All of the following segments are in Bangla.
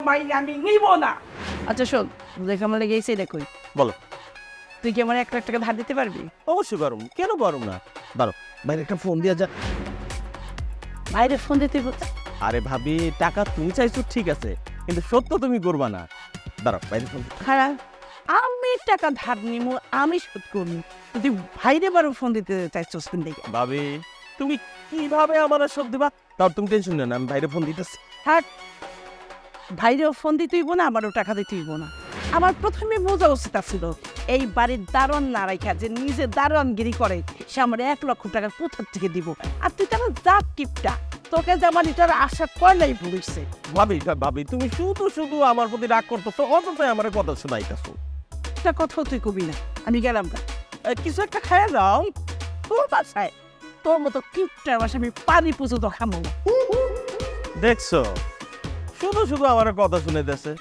মাইনে আমি নিব না। আচ্ছা শোন, দেখ আমার লেগে এসে দেখুই, বলো। তুই কি আমার 1 লাখ টাকা ধার দিতে পারবি? অবশ্যই পারুম, কেন পারুম না? পারো। বাইরে একটা ফোন দিয়া যা। বাইরে ফোন দিতে বলছে। আরে ভাবি, টাকা তুমি চাইছো ঠিক আছে, কিন্তু সত্য তুমি করবা না। দাঁড়াও, বাইরে ফোন। খারাপ, আমি টাকা ধার নিব, আমি শোধ করবো, তুই ভাইরে বারো ফোন দিতে চাইছিস কোন দিকে? ভাবি, তুমি কিভাবে আমার সব দিবা? তাও তুমি টেনশন নেন, আমি বাইরে ফোন দিতেছি। থাক, ভাইরেও ফোন দিতেইব না, আমারও টাকা দিতেইব না। আমার প্রথমে বোঝা উচিত ছিল এই বাড়ির দারোয়ান না রাইখা যে নিজে দারোয়ানগিরি করে সে আমার 1 লক্ষ টাকা কোথা থেকে দিব। আর তুই তারা জাত কিপটা, তোকে যে আমার এটার আশা করলেই ভুলিছে। ভাবি ভাবি, তুমি শুধু শুধু আমার প্রতি রাগ করতেছো, অযথাই আমার কথা শোনাইতেছো। একটা কথাও তুই কবি না, আমি গেলাম না। কিছু একটা খাইয়া দাও তোর বাসায়, তোর মতো কিপটার বাসায় আমি পানি পুজো তো খামো না। দেখছো, শুধু শুধু আমার কথা শুনাইতেছে।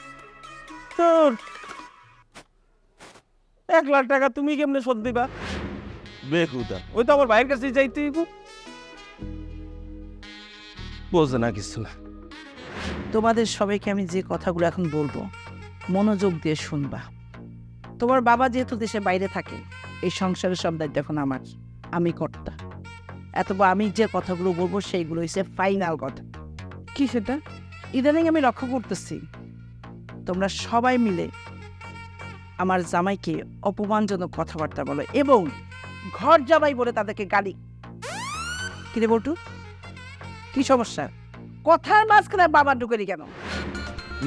তোর 1 লাখ টাকা তুমি কেমনে শোধ দিবা? বেহুদা, ওই তো আমার ভাইয়ের কাছে যাইতে বোঝে না কিছু। তোমাদের সবাইকে আমি যে কথাগুলো এখন বলবো মনোযোগ দিয়ে শুনবা। তোমার বাবা যেহেতু দেশে বাইরে থাকে, এই সংসারের সব দায়িত্ব এখন আমার, আমি কর্তা। এতবা আমি যে কথাগুলো বলবো সেইগুলো হচ্ছে ফাইনাল কথা। কি সেটা? ইদানিং আমি লক্ষ্য করতেছি তোমরা সবাই মিলে আমার জামাইকে অপমানজনক কথাবার্তা বলো এবং ঘর জামাই বলে তাদেরকে গালি। কিরে বটু, কি সমস্যা? কথার মাঝখানে বাবা ঢুকেনি কেন?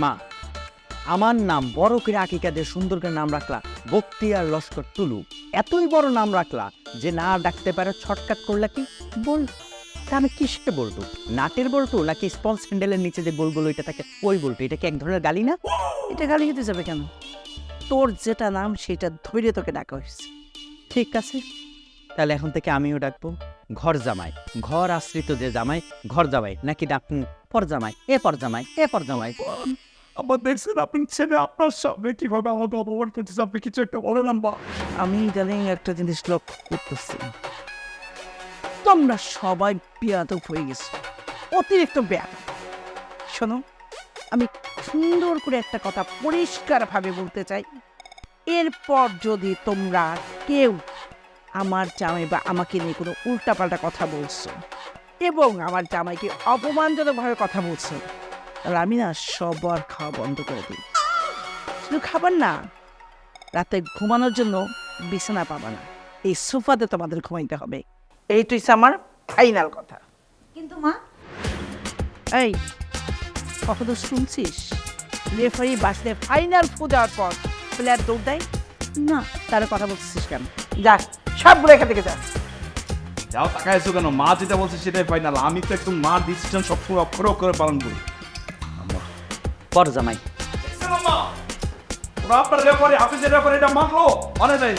মা, আমার নাম বড় করে আকিকা দিয়ে সুন্দর করে নাম রাখলা বক্তিয়ার লস্কর টুলু। এতই বড় নাম রাখলা যে না ডাকতে পারে ছটকাট করলা কি বল? তা আমি কিসে বলতো? নাটের বলতো নাকি স্পঞ্জ হ্যান্ডেলের নিচে যে গোলগুলো এটা থাকে ওই বলতো? এটা কি এক ধরনের গালি না? এটা গালি হতে যাবে কেন? তোর যেটা নাম সেটা ধৈর্য তোকে ডাকা হয়েছে। ঠিক আছে, তাহলে এখন থেকে আমিও ডাকবো ঘর জামাই। ঘর আশ্রিত যে জামাই ঘর জামাই, নাকি ডাকুন পর জামাই? এ পর জামাই, এ পর জামাই। আমার দেখছেন আপনি ছেলে আপনার সামনে কিভাবে আমাকে অপমান করতেছে, আপনি কিছু একটা বলেন আম্মা। আমি ইদানিং একটা জিনিস লক্ষ্য করতেছি, তোমরা সবাই বেয়াদব হয়ে গেছো, অতিরিক্ত বেয়াদব। শোনো, আমি সুন্দর করে একটা কথা পরিষ্কারভাবে বলতে চাই, এরপর যদি তোমরা কেউ আমার জামাই বা আমাকে নিয়ে কোনো উল্টাপাল্টা কথা বলছো এবং আমার জামাইকে অপমানজনকভাবে কথা বলছো, তাহলে আমি না সবার খাওয়া বন্ধ করে দিই। শুধু খাবার না, রাতে ঘুমানোর জন্য বিছানা পাবা না, এই সোফাতে তোমাদের ঘুমাইতে হবে। এইটাই আমার ফাইনাল কথা। কিন্তু মা, এই কখনো শুনছিস রেফারি বাসলে ফাইনাল ফু দেওয়ার পর প্লেয়ার দৌড় দেয় না? তার কথা বলছিস কেন? যা সবগুলো এখান থেকে যা। যাও তাকাইছো কেন? মা যেটা বলছে সেটাই ফাইনাল। আমি তো একদম মার ডিসিশন সবসময় অক্ষরে অক্ষরে পালন করি। পর জামাই। ওরা আপনার রেফারি, হাফিজের রেফারি এটা মানলো মানে নাই।